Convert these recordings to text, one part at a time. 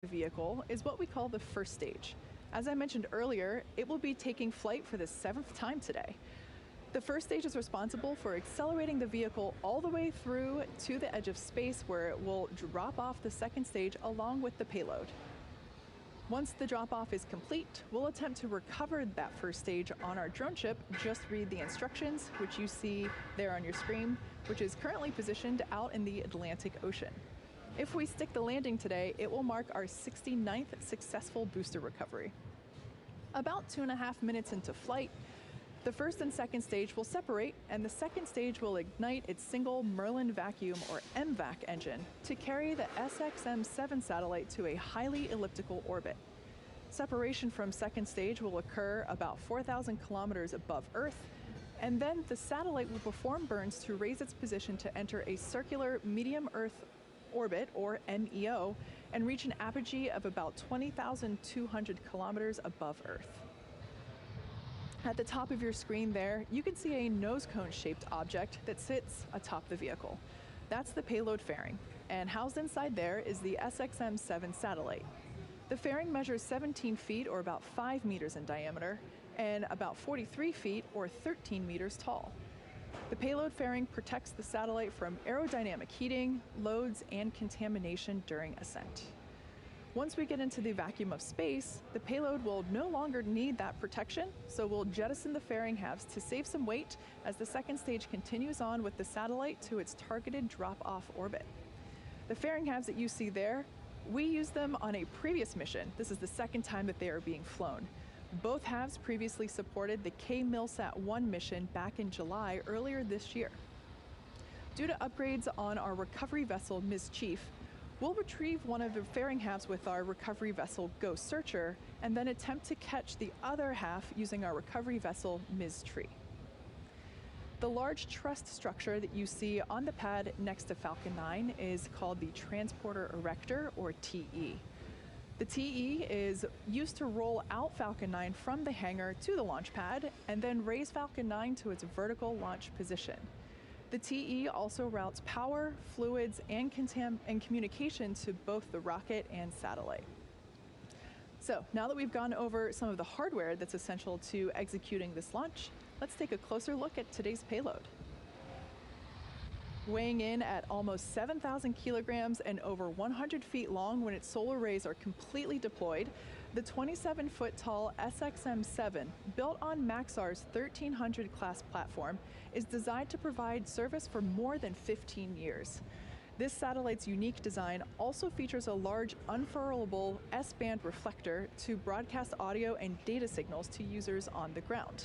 vehicle is what we call the first stage. As I mentioned earlier, it will be taking flight for the 7th time today. The first stage is responsible for accelerating the vehicle all the way through to the edge of space, where it will drop off the second stage along with the payload. Once the drop-off is complete, we'll attempt to recover that first stage on our drone ship. Just read the instructions, which you see there on your screen, which is currently positioned out in the Atlantic Ocean. If we stick the landing today, it will mark our 69th successful booster recovery. About 2.5 minutes into flight, the first and second stage will separate, and the second stage will ignite its single Merlin vacuum, or MVac engine, to carry the SXM-7 satellite to a highly elliptical orbit. Separation from second stage will occur about 4,000 kilometers above Earth, and then the satellite will perform burns to raise its position to enter a circular medium Earth orbit, or MEO, and reach an apogee of about 20,200 kilometers above Earth. At the top of your screen there, you can see a nose cone-shaped object that sits atop the vehicle. That's the payload fairing, and housed inside there is the SXM-7 satellite. The fairing measures 17 feet, or about 5 meters in diameter, and about 43 feet, or 13 meters tall. The payload fairing protects the satellite from aerodynamic heating, loads, and contamination during ascent. Once we get into the vacuum of space, the payload will no longer need that protection, so we'll jettison the fairing halves to save some weight as the second stage continues on with the satellite to its targeted drop-off orbit. The fairing halves that you see there, we used them on a previous mission. This is the second time that they are being flown. Both halves previously supported the K-MILSAT-1 mission back in July earlier this year. Due to upgrades on our recovery vessel, Ms. Chief, we'll retrieve one of the fairing halves with our recovery vessel, Ghost Searcher, and then attempt to catch the other half using our recovery vessel, Ms. Tree. The large truss structure that you see on the pad next to Falcon 9 is called the Transporter Erector, or TE. The TE is used to roll out Falcon 9 from the hangar to the launch pad and then raise Falcon 9 to its vertical launch position. The TE also routes power, fluids, and communication to both the rocket and satellite. So now that we've gone over some of the hardware that's essential to executing this launch, let's take a closer look at today's payload. Weighing in at almost 7,000 kilograms and over 100 feet long when its solar arrays are completely deployed, the 27-foot-tall SXM-7, built on Maxar's 1300 class platform, is designed to provide service for more than 15 years. This satellite's unique design also features a large unfurlable S-band reflector to broadcast audio and data signals to users on the ground.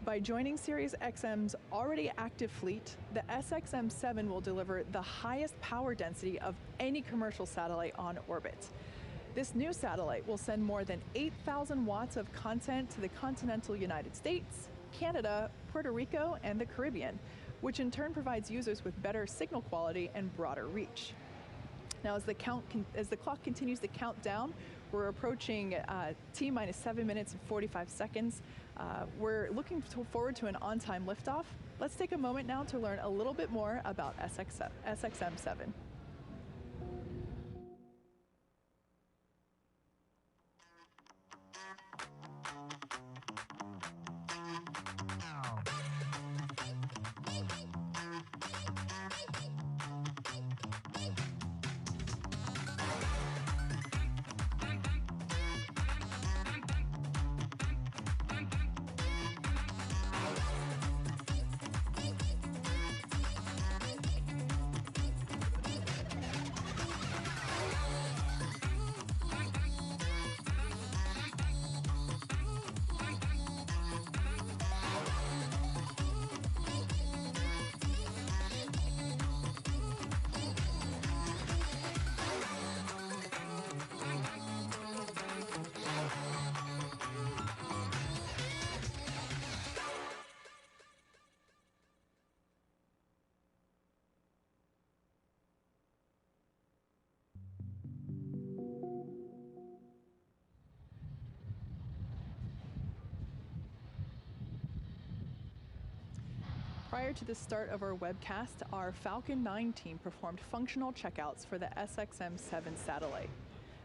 By joining Sirius XM's already active fleet, the SXM-7 will deliver the highest power density of any commercial satellite on orbit. This new satellite will send more than 8,000 watts of content to the continental United States, Canada, Puerto Rico, and the Caribbean, which in turn provides users with better signal quality and broader reach. Now, as the clock continues to count down, we're approaching T-minus 7 minutes and 45 seconds. We're looking forward to an on-time liftoff. Let's take a moment now to learn a little bit more about SXM-7. Prior to the start of our webcast, our Falcon 9 team performed functional checkouts for the SXM-7 satellite.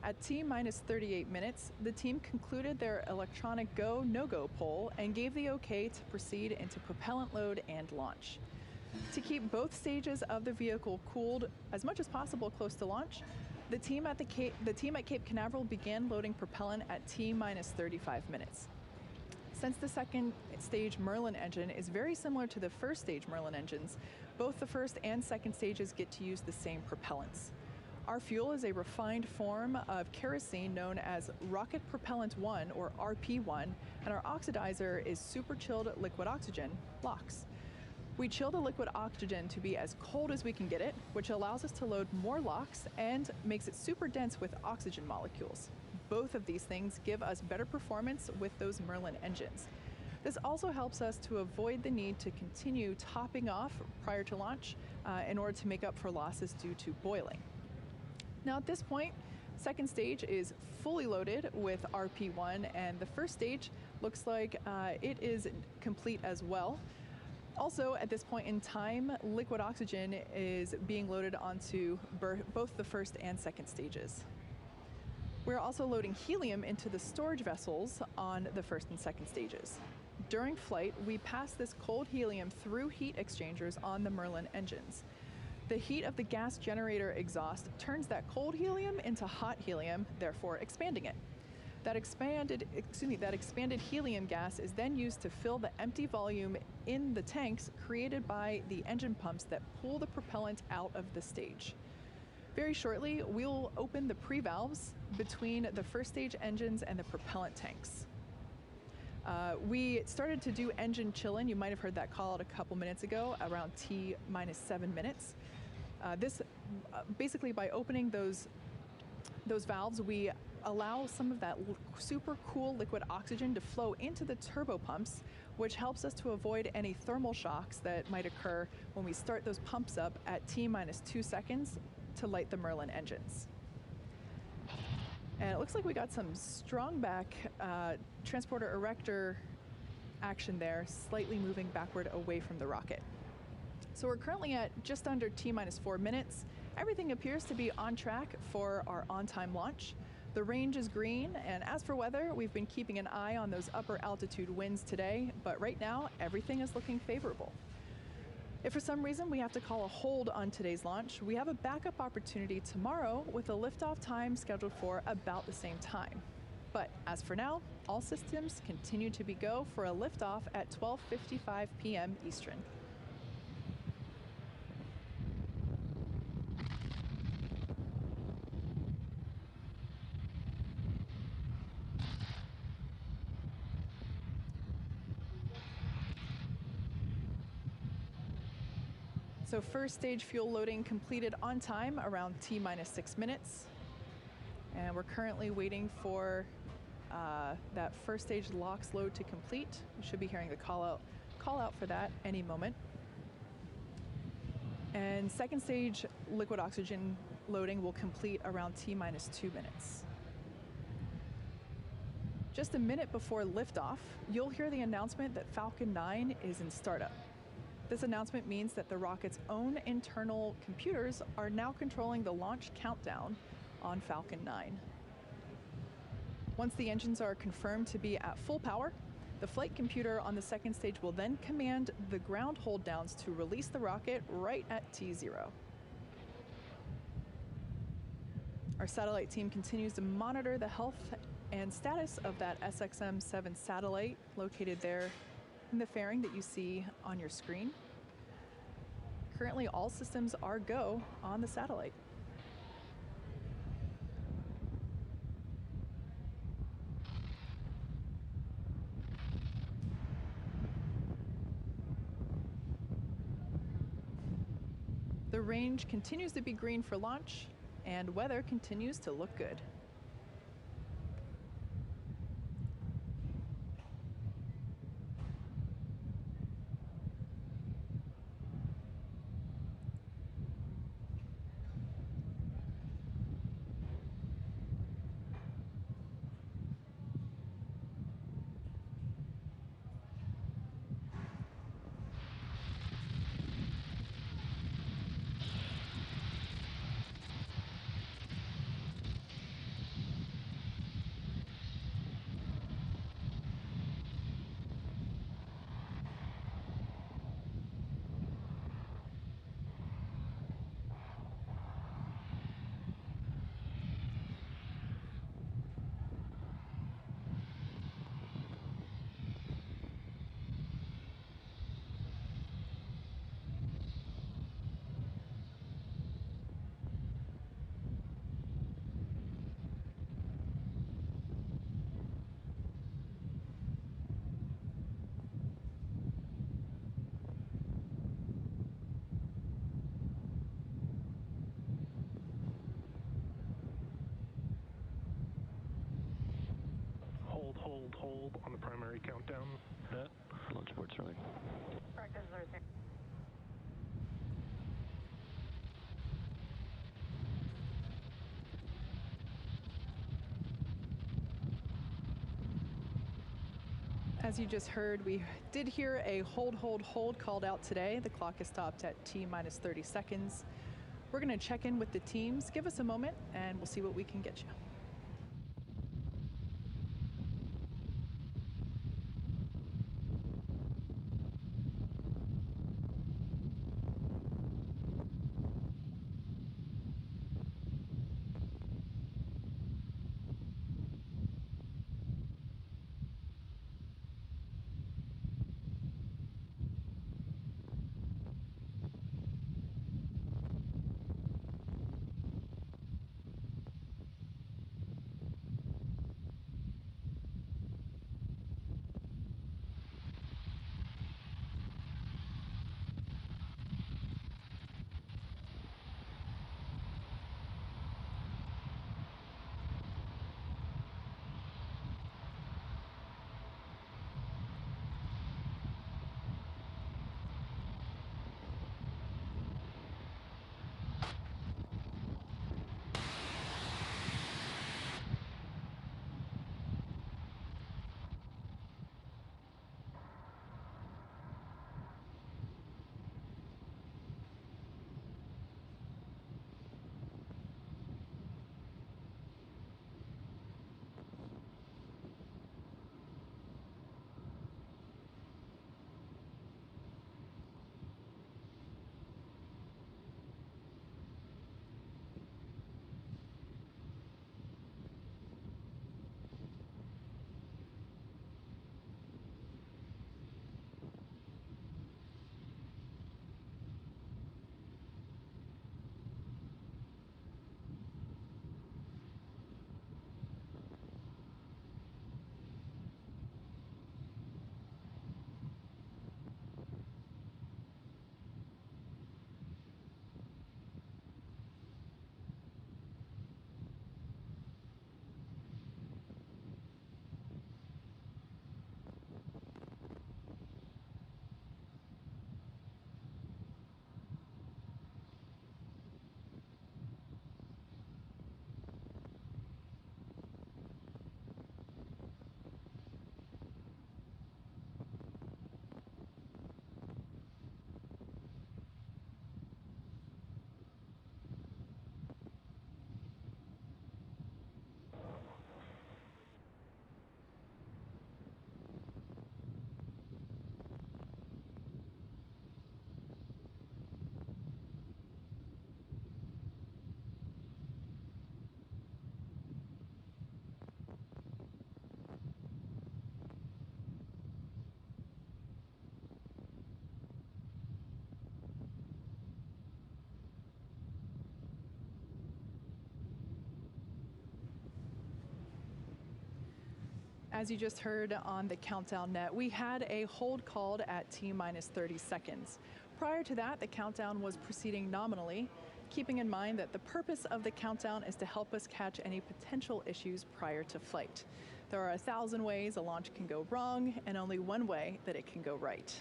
At T minus 38 minutes, the team concluded their electronic go, no-go poll and gave the okay to proceed into propellant load and launch. To keep both stages of the vehicle cooled as much as possible close to launch, the team at Cape Canaveral began loading propellant at T minus 35 minutes. Since the second stage Merlin engine is very similar to the first stage Merlin engines, both the first and second stages get to use the same propellants. Our fuel is a refined form of kerosene known as Rocket Propellant 1, or RP1, and our oxidizer is super chilled liquid oxygen, LOX. We chill the liquid oxygen to be as cold as we can get it, which allows us to load more LOX and makes it super dense with oxygen molecules. Both of these things give us better performance with those Merlin engines. This also helps us to avoid the need to continue topping off prior to launch in order to make up for losses due to boiling. Now at this point, second stage is fully loaded with RP1, and the first stage looks like it is complete as well. Also, at this point in time, liquid oxygen is being loaded onto both the first and second stages. We're also loading helium into the storage vessels on the first and second stages. During flight, we pass this cold helium through heat exchangers on the Merlin engines. The heat of the gas generator exhaust turns that cold helium into hot helium, therefore expanding it. That expanded helium gas is then used to fill the empty volume in the tanks created by the engine pumps that pull the propellant out of the stage. Very shortly, we'll open the pre-valves between the first stage engines and the propellant tanks. We started to do engine chilling. You might have heard that call out a couple minutes ago, around T minus 7 minutes. Basically by opening those valves, we allow some of that super cool liquid oxygen to flow into the turbo pumps, which helps us to avoid any thermal shocks that might occur when we start those pumps up at T minus 2 seconds to light the Merlin engines. And it looks like we got some strong back transporter erector action there, slightly moving backward away from the rocket. So we're currently at just under T minus 4 minutes. Everything appears to be on track for our on-time launch. The range is green, and as for weather, we've been keeping an eye on those upper altitude winds today, but right now, everything is looking favorable. If for some reason we have to call a hold on today's launch, we have a backup opportunity tomorrow with a liftoff time scheduled for about the same time. But as for now, all systems continue to be go for a liftoff at 12:55 p.m. Eastern. So first stage fuel loading completed on time around T minus 6 minutes. And we're currently waiting for that first stage LOX load to complete. We should be hearing the call out for that any moment. And second stage liquid oxygen loading will complete around T minus 2 minutes. Just a minute before liftoff, you'll hear the announcement that Falcon 9 is in startup. This announcement means that the rocket's own internal computers are now controlling the launch countdown on Falcon 9. Once the engines are confirmed to be at full power, the flight computer on the second stage will then command the ground hold downs to release the rocket right at T0. Our satellite team continues to monitor the health and status of that SXM-7 satellite located there in the fairing that you see on your screen. Currently, all systems are go on the satellite. The range continues to be green for launch, and weather continues to look good. hold on the primary countdown net. Launch port's running. Correct, this is Thursday. As you just heard, we did hear a hold called out today. The clock is stopped at T-minus 30 seconds. We're going to check in with the teams. Give us a moment and we'll see what we can get you. As you just heard on the countdown net, we had a hold called at T-minus 30 seconds. Prior to that, the countdown was proceeding nominally, keeping in mind that the purpose of the countdown is to help us catch any potential issues prior to flight. There are 1,000 ways a launch can go wrong and only one way that it can go right.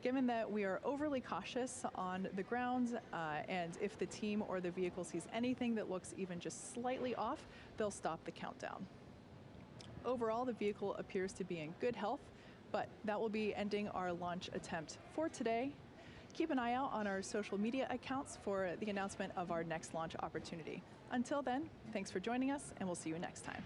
Given that we are overly cautious on the ground, and if the team or the vehicle sees anything that looks even just slightly off, they'll stop the countdown. Overall, the vehicle appears to be in good health, but that will be ending our launch attempt for today. Keep an eye out on our social media accounts for the announcement of our next launch opportunity. Until then, thanks for joining us, and we'll see you next time.